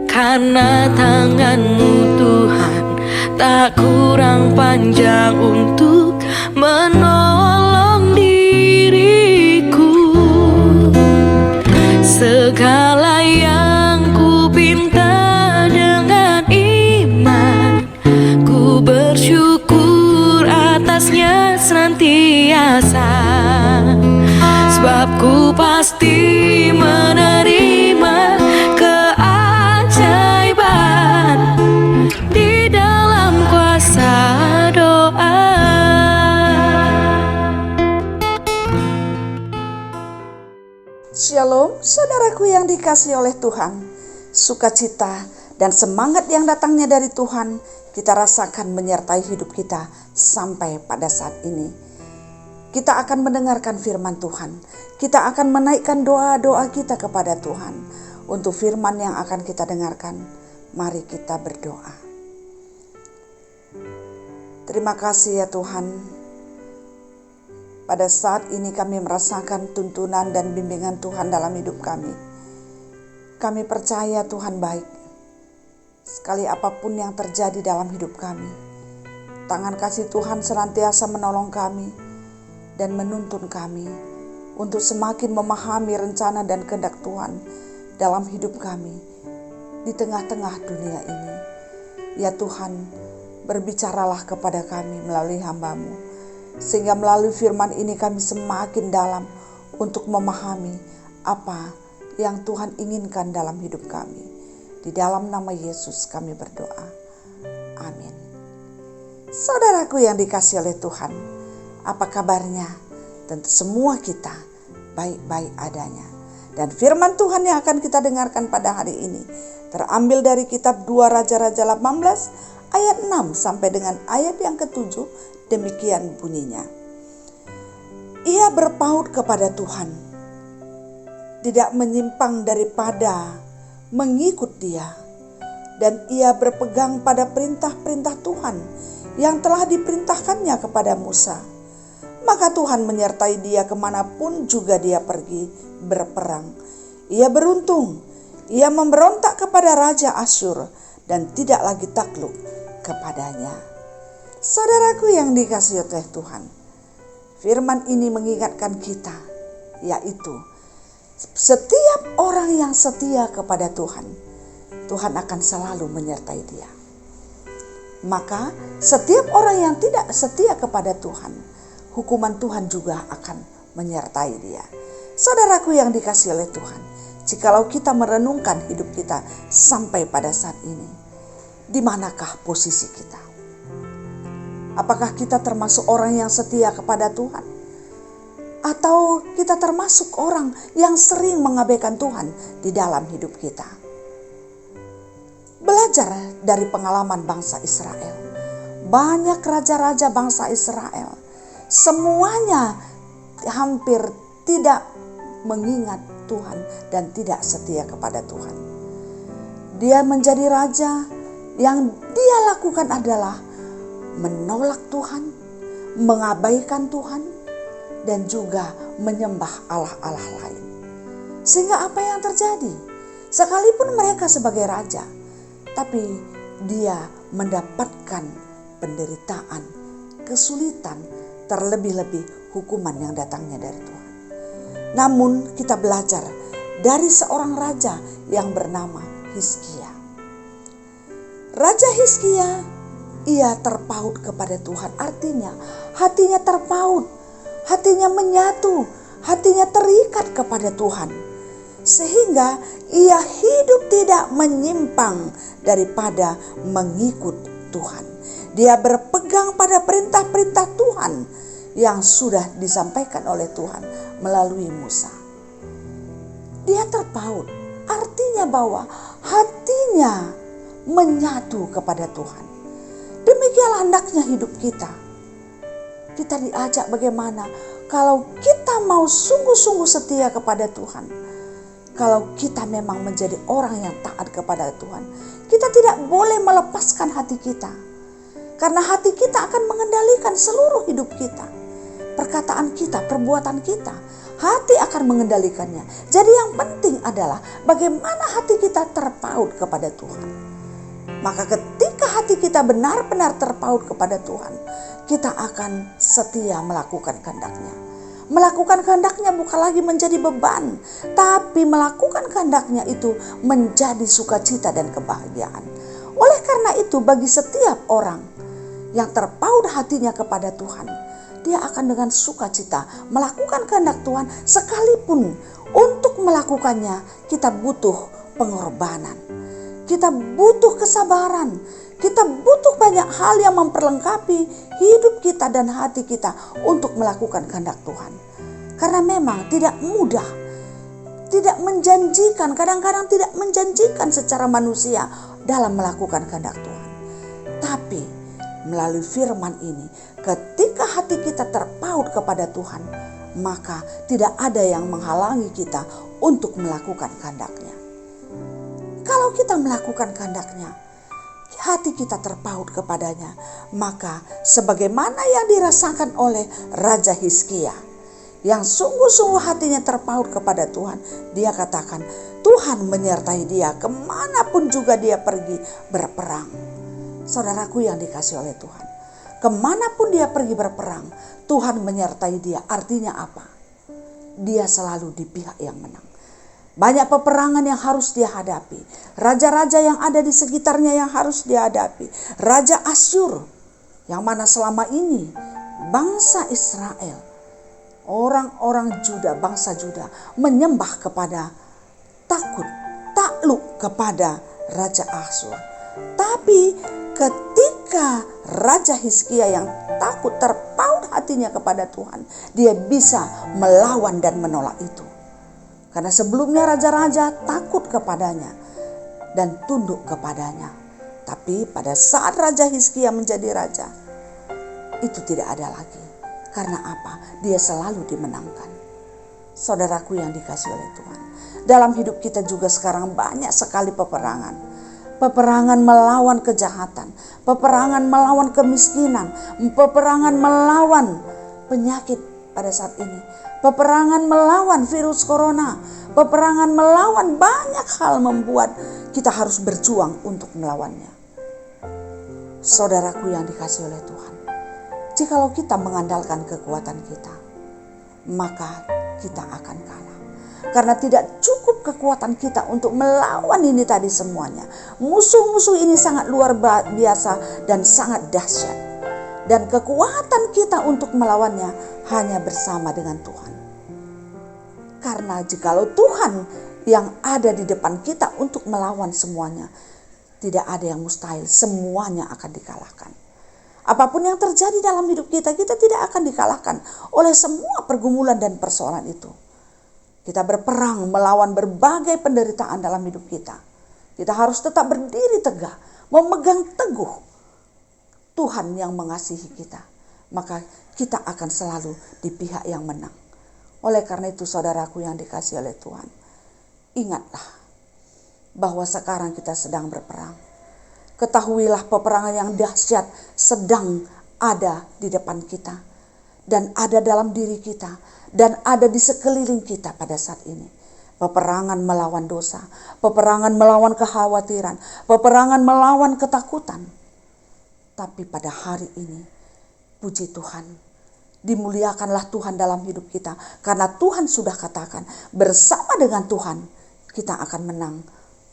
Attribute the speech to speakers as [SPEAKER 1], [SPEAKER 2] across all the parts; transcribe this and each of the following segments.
[SPEAKER 1] Karena tangan-Mu Tuhan tak kurang panjang untuk menolong diriku. Segala yang ku pinta dengan iman, ku bersyukur atasnya senantiasa. Sebab ku pasti menerima keajaiban di dalam kuasa doa.
[SPEAKER 2] Shalom, saudaraku yang dikasihi oleh Tuhan. Sukacita dan semangat yang datangnya dari Tuhan kita rasakan menyertai hidup kita sampai pada saat ini. Kita akan mendengarkan firman Tuhan. Kita akan menaikkan doa-doa kita kepada Tuhan. Untuk firman yang akan kita dengarkan, mari kita berdoa. Terima kasih ya Tuhan. Pada saat ini kami merasakan tuntunan dan bimbingan Tuhan dalam hidup kami. Kami percaya Tuhan baik. Sekali apapun yang terjadi dalam hidup kami, tangan kasih Tuhan senantiasa menolong kami dan menuntun kami untuk semakin memahami rencana dan kehendak Tuhan dalam hidup kami di tengah-tengah dunia ini. Ya Tuhan, berbicaralah kepada kami melalui hamba-Mu, sehingga melalui firman ini kami semakin dalam untuk memahami apa yang Tuhan inginkan dalam hidup kami. Di dalam nama Yesus kami berdoa. Amin. Saudaraku yang dikasihi oleh Tuhan, apa kabarnya? Tentu semua kita baik-baik adanya. Dan firman Tuhan yang akan kita dengarkan pada hari ini terambil dari kitab 2 Raja-Raja 18 ayat 6 sampai dengan ayat yang ke-7. Demikian bunyinya. Ia berpaut kepada Tuhan, tidak menyimpang daripada mengikut Dia, dan ia berpegang pada perintah-perintah Tuhan yang telah diperintahkannya kepada Musa. Maka Tuhan menyertai dia kemanapun juga dia pergi berperang. Ia beruntung, ia memberontak kepada Raja Asyur dan tidak lagi takluk kepadanya. Saudaraku yang dikasihi oleh Tuhan, firman ini mengingatkan kita, yaitu setiap orang yang setia kepada Tuhan, Tuhan akan selalu menyertai dia. Maka setiap orang yang tidak setia kepada Tuhan, hukuman Tuhan juga akan menyertai dia. Saudaraku yang dikasihi oleh Tuhan, jikalau kita merenungkan hidup kita sampai pada saat ini, di manakah posisi kita? Apakah kita termasuk orang yang setia kepada Tuhan? Atau kita termasuk orang yang sering mengabaikan Tuhan di dalam hidup kita? Belajar dari pengalaman bangsa Israel. Banyak raja-raja bangsa Israel, semuanya hampir tidak mengingat Tuhan dan tidak setia kepada Tuhan. Dia menjadi raja, yang dia lakukan adalah menolak Tuhan, mengabaikan Tuhan, dan juga menyembah allah-allah lain. Sehingga apa yang terjadi? Sekalipun mereka sebagai raja, tapi dia mendapatkan penderitaan, kesulitan, terlebih-lebih hukuman yang datangnya dari Tuhan. Namun kita belajar dari seorang raja yang bernama Hizkia. Raja Hizkia, ia terpaut kepada Tuhan. Artinya hatinya terpaut, hatinya menyatu, hatinya terikat kepada Tuhan. Sehingga ia hidup tidak menyimpang daripada mengikut Tuhan. Dia berpegang pada perintah-perintah Tuhan yang sudah disampaikan oleh Tuhan melalui Musa. Dia terpaut, artinya bahwa hatinya menyatu kepada Tuhan. Demikianlah hendaknya hidup kita. Kita diajak bagaimana kalau kita mau sungguh-sungguh setia kepada Tuhan. Kalau kita memang menjadi orang yang taat kepada Tuhan, kita tidak boleh melepaskan hati kita. Karena hati kita akan mengendalikan seluruh hidup kita. Perkataan kita, perbuatan kita. hati akan mengendalikannya. Jadi yang penting adalah bagaimana hati kita terpaut kepada Tuhan. Maka ketika hati kita benar-benar terpaut kepada Tuhan, kita akan setia melakukan kehendak-Nya. Melakukan kehendak-Nya bukan lagi menjadi beban, tapi melakukan kehendak-Nya itu menjadi sukacita dan kebahagiaan. Oleh karena itu, bagi setiap orang yang terpaut hatinya kepada Tuhan, dia akan dengan sukacita melakukan kehendak Tuhan, sekalipun untuk melakukannya kita butuh pengorbanan, kita butuh kesabaran, kita butuh banyak hal yang memperlengkapi hidup kita dan hati kita untuk melakukan kehendak Tuhan. Karena memang tidak mudah, tidak menjanjikan, kadang-kadang tidak menjanjikan secara manusia dalam melakukan kehendak Tuhan. Tapi melalui firman ini, ketika hati kita terpaut kepada Tuhan, maka tidak ada yang menghalangi kita untuk melakukan kehendak-Nya. Kalau kita melakukan kehendak-Nya, hati kita terpaut kepadanya, maka sebagaimana yang dirasakan oleh Raja Hizkia, yang sungguh-sungguh hatinya terpaut kepada Tuhan, dia katakan, Tuhan menyertai dia kemanapun juga dia pergi berperang. Saudaraku yang dikasih oleh Tuhan, kemanapun dia pergi berperang, Tuhan menyertai dia. Artinya apa? Dia selalu di pihak yang menang. Banyak peperangan yang harus dia hadapi, raja-raja yang ada di sekitarnya yang harus dia hadapi. Raja Asyur, yang mana selama ini bangsa Israel, orang-orang Juda, bangsa Juda menyembah kepada, takluk kepada Raja Asyur. Tapi ketika Raja Hizkia yang takut, terpaut hatinya kepada Tuhan, dia bisa melawan dan menolak itu. Karena sebelumnya raja-raja takut kepadanya dan tunduk kepadanya. Tapi pada saat Raja Hizkia menjadi raja, itu tidak ada lagi. Karena apa? Dia selalu dimenangkan. Saudaraku yang dikasih oleh Tuhan, dalam hidup kita juga sekarang banyak sekali peperangan. Peperangan melawan kejahatan, peperangan melawan kemiskinan, peperangan melawan penyakit pada saat ini, peperangan melawan virus corona, peperangan melawan banyak hal membuat kita harus berjuang untuk melawannya. Saudaraku yang dikasih oleh Tuhan, jikalau kita mengandalkan kekuatan kita, maka kita akan kalah. Karena tidak cukup kekuatan kita untuk melawan ini tadi semuanya. Musuh-musuh ini sangat luar biasa dan sangat dahsyat. Dan kekuatan kita untuk melawannya hanya bersama dengan Tuhan. Karena jikalau Tuhan yang ada di depan kita untuk melawan semuanya, tidak ada yang mustahil, semuanya akan dikalahkan. Apapun yang terjadi dalam hidup kita, kita tidak akan dikalahkan oleh semua pergumulan dan persoalan itu. Kita berperang melawan berbagai penderitaan dalam hidup kita. Kita harus tetap berdiri tegak, memegang teguh Tuhan yang mengasihi kita. Maka kita akan selalu di pihak yang menang. Oleh karena itu saudaraku yang dikasih oleh Tuhan, ingatlah bahwa sekarang kita sedang berperang. Ketahuilah peperangan yang dahsyat sedang ada di depan kita. Dan ada dalam diri kita. Dan ada di sekeliling kita pada saat ini. Peperangan melawan dosa. Peperangan melawan kekhawatiran. Peperangan melawan ketakutan. Tapi pada hari ini, puji Tuhan, dimuliakanlah Tuhan dalam hidup kita. Karena Tuhan sudah katakan, bersama dengan Tuhan, kita akan menang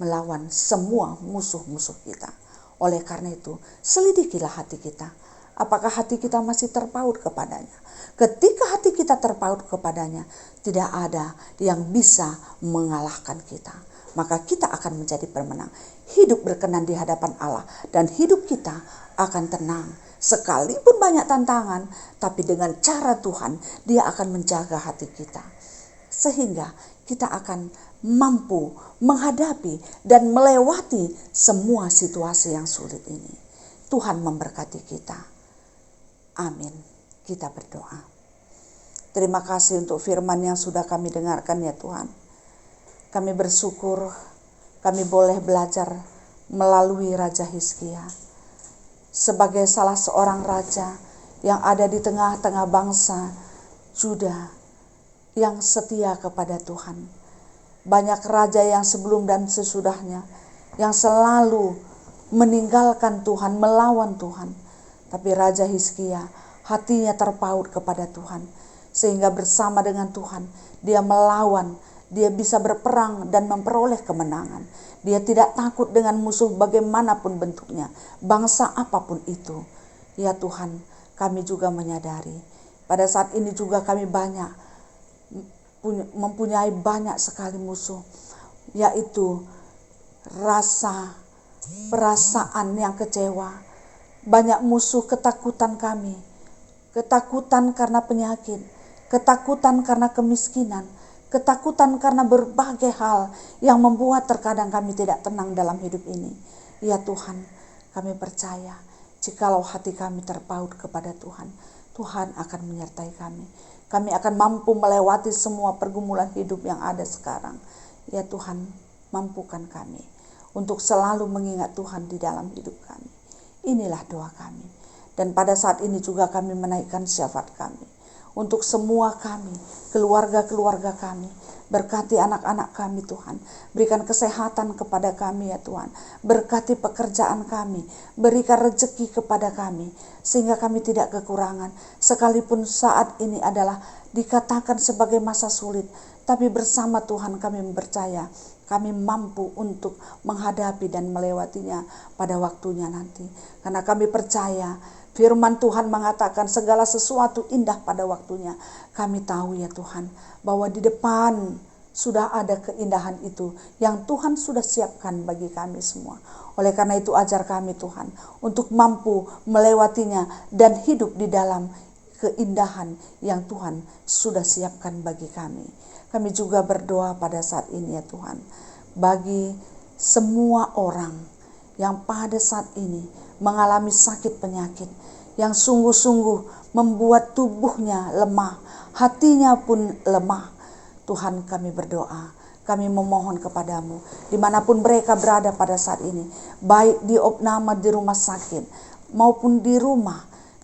[SPEAKER 2] melawan semua musuh-musuh kita. Oleh karena itu, selidikilah hati kita. Apakah hati kita masih terpaut kepadanya? Ketika hati kita terpaut kepadanya, tidak ada yang bisa mengalahkan kita. Maka kita akan menjadi pemenang. Hidup berkenan di hadapan Allah. Dan hidup kita akan tenang. Sekalipun banyak tantangan, tapi dengan cara Tuhan, Dia akan menjaga hati kita. Sehingga kita akan mampu menghadapi dan melewati semua situasi yang sulit ini. Tuhan memberkati kita. Amin. Kita berdoa. Terima kasih untuk firman yang sudah kami dengarkan ya Tuhan. Kami bersyukur kami boleh belajar melalui Raja Hizkia. Sebagai salah seorang raja yang ada di tengah-tengah bangsa Juda yang setia kepada Tuhan. Banyak raja yang sebelum dan sesudahnya yang selalu meninggalkan Tuhan, melawan Tuhan. Tapi Raja Hizkia hatinya terpaut kepada Tuhan, sehingga bersama dengan Tuhan dia melawan, dia bisa berperang dan memperoleh kemenangan. Dia tidak takut dengan musuh bagaimanapun bentuknya, bangsa apapun itu. Ya Tuhan, kami juga menyadari pada saat ini juga kami mempunyai banyak sekali musuh, yaitu perasaan yang kecewa. Banyak musuh ketakutan kami, ketakutan karena penyakit, ketakutan karena kemiskinan, ketakutan karena berbagai hal yang membuat terkadang kami tidak tenang dalam hidup ini. Ya Tuhan, kami percaya jikalau hati kami terpaut kepada Tuhan, Tuhan akan menyertai kami. Kami akan mampu melewati semua pergumulan hidup yang ada sekarang. Ya Tuhan, mampukan kami untuk selalu mengingat Tuhan di dalam hidup kami. Inilah doa kami. Dan pada saat ini juga kami menaikkan syafaat kami untuk semua kami, keluarga-keluarga kami. Berkati anak-anak kami Tuhan, berikan kesehatan kepada kami ya Tuhan. Berkati pekerjaan kami, berikan rezeki kepada kami, sehingga kami tidak kekurangan. Sekalipun saat ini adalah dikatakan sebagai masa sulit, tapi bersama Tuhan kami percaya kami mampu untuk menghadapi dan melewatinya pada waktunya nanti. Karena kami percaya firman Tuhan mengatakan segala sesuatu indah pada waktunya. Kami tahu ya Tuhan bahwa di depan sudah ada keindahan itu yang Tuhan sudah siapkan bagi kami semua. Oleh karena itu ajar kami Tuhan untuk mampu melewatinya dan hidup di dalam keindahan yang Tuhan sudah siapkan bagi kami. Kami juga berdoa pada saat ini ya Tuhan, bagi semua orang yang pada saat ini mengalami sakit penyakit, yang sungguh-sungguh membuat tubuhnya lemah, hatinya pun lemah. Tuhan, kami berdoa, kami memohon kepadamu, dimanapun mereka berada pada saat ini, baik di opname di rumah sakit maupun di rumah,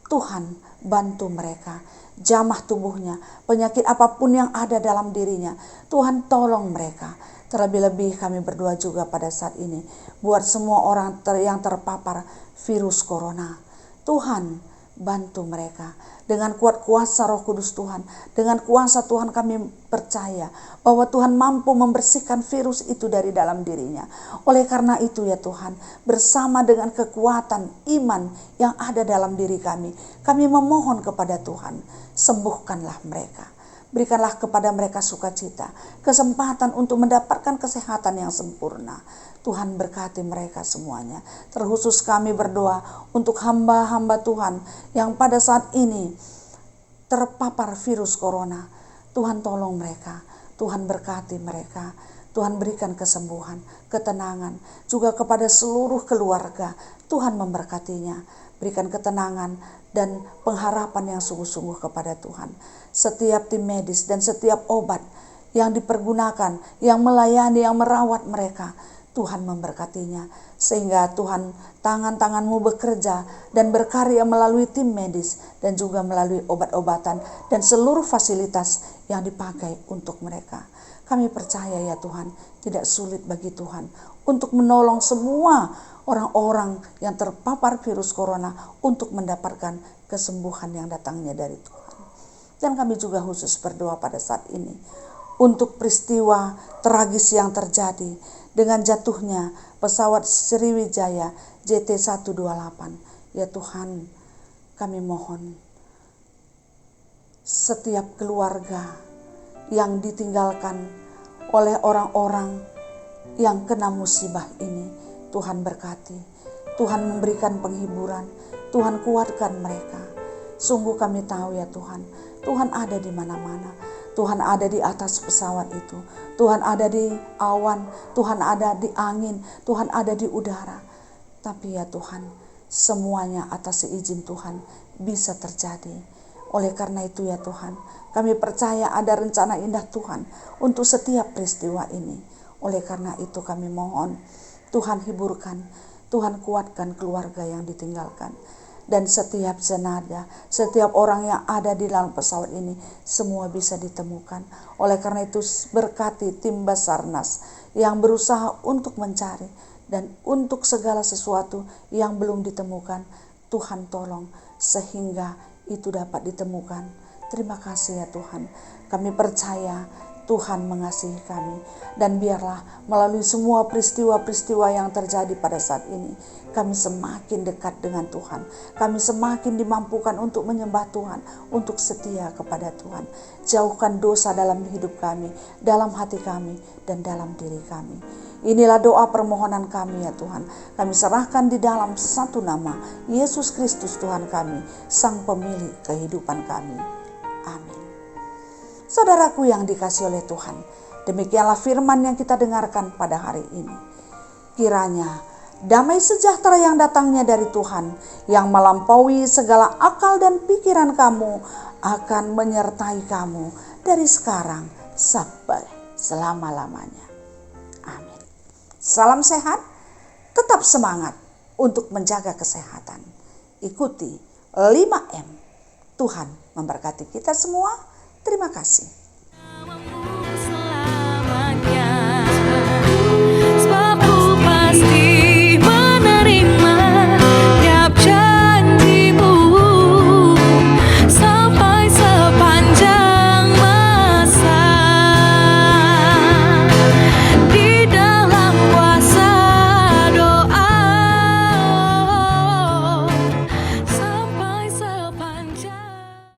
[SPEAKER 2] Tuhan bantu mereka. Jamah tubuhnya, penyakit apapun yang ada dalam dirinya, Tuhan tolong mereka. Terlebih-lebih kami berdoa juga pada saat ini buat semua orang yang terpapar virus corona. Tuhan bantu mereka dengan kuat kuasa Roh Kudus Tuhan. Dengan kuasa Tuhan kami percaya bahwa Tuhan mampu membersihkan virus itu dari dalam dirinya. Oleh karena itu ya Tuhan, bersama dengan kekuatan iman yang ada dalam diri kami memohon kepada Tuhan, sembuhkanlah mereka. Berikanlah kepada mereka sukacita, kesempatan untuk mendapatkan kesehatan yang sempurna. Tuhan berkati mereka semuanya. Terkhusus kami berdoa untuk hamba-hamba Tuhan yang pada saat ini terpapar virus corona. Tuhan tolong mereka, Tuhan berkati mereka. Tuhan berikan kesembuhan, ketenangan juga kepada seluruh keluarga. Tuhan memberkatinya, berikan ketenangan dan pengharapan yang sungguh-sungguh kepada Tuhan. Setiap tim medis dan setiap obat yang dipergunakan, yang melayani, yang merawat mereka, Tuhan memberkatinya. Sehingga Tuhan, tangan-tangan-Mu bekerja dan berkarya melalui tim medis dan juga melalui obat-obatan dan seluruh fasilitas yang dipakai untuk mereka. Kami percaya ya Tuhan, tidak sulit bagi Tuhan untuk menolong semua orang-orang yang terpapar virus corona untuk mendapatkan kesembuhan yang datangnya dari Tuhan. Dan kami juga khusus berdoa pada saat ini untuk peristiwa tragis yang terjadi dengan jatuhnya pesawat Sriwijaya JT128. Ya Tuhan, kami mohon setiap keluarga yang ditinggalkan oleh orang-orang yang kena musibah ini, Tuhan berkati, Tuhan memberikan penghiburan, Tuhan kuatkan mereka. Sungguh kami tahu ya Tuhan, Tuhan ada di mana-mana. Tuhan ada di atas pesawat itu, Tuhan ada di awan, Tuhan ada di angin, Tuhan ada di udara. Tapi ya Tuhan, semuanya atas seizin Tuhan bisa terjadi. Oleh karena itu ya Tuhan, kami percaya ada rencana indah Tuhan untuk setiap peristiwa ini. Oleh karena itu kami mohon, Tuhan hiburkan, Tuhan kuatkan keluarga yang ditinggalkan. dan setiap jenazah, setiap orang yang ada di dalam pesawat ini semua bisa ditemukan. Oleh karena itu berkati tim Basarnas yang berusaha untuk mencari, dan untuk segala sesuatu yang belum ditemukan, Tuhan tolong sehingga itu dapat ditemukan. Terima kasih ya Tuhan, kami percaya Tuhan mengasihi kami, dan biarlah melalui semua peristiwa-peristiwa yang terjadi pada saat ini, kami semakin dekat dengan Tuhan. Kami semakin dimampukan untuk menyembah Tuhan, untuk setia kepada Tuhan. Jauhkan dosa dalam hidup kami, dalam hati kami, dan dalam diri kami. Inilah doa permohonan kami ya Tuhan. Kami serahkan di dalam satu nama, Yesus Kristus Tuhan kami, Sang Pemilik kehidupan kami. Amin. Saudaraku yang dikasihi oleh Tuhan, demikianlah firman yang kita dengarkan pada hari ini. Kiranya damai sejahtera yang datangnya dari Tuhan, yang melampaui segala akal dan pikiran kamu, akan menyertai kamu dari sekarang sampai selama-lamanya. Amin. Salam sehat, tetap semangat untuk menjaga kesehatan. Ikuti 5M. Tuhan memberkati kita semua. Terima kasih.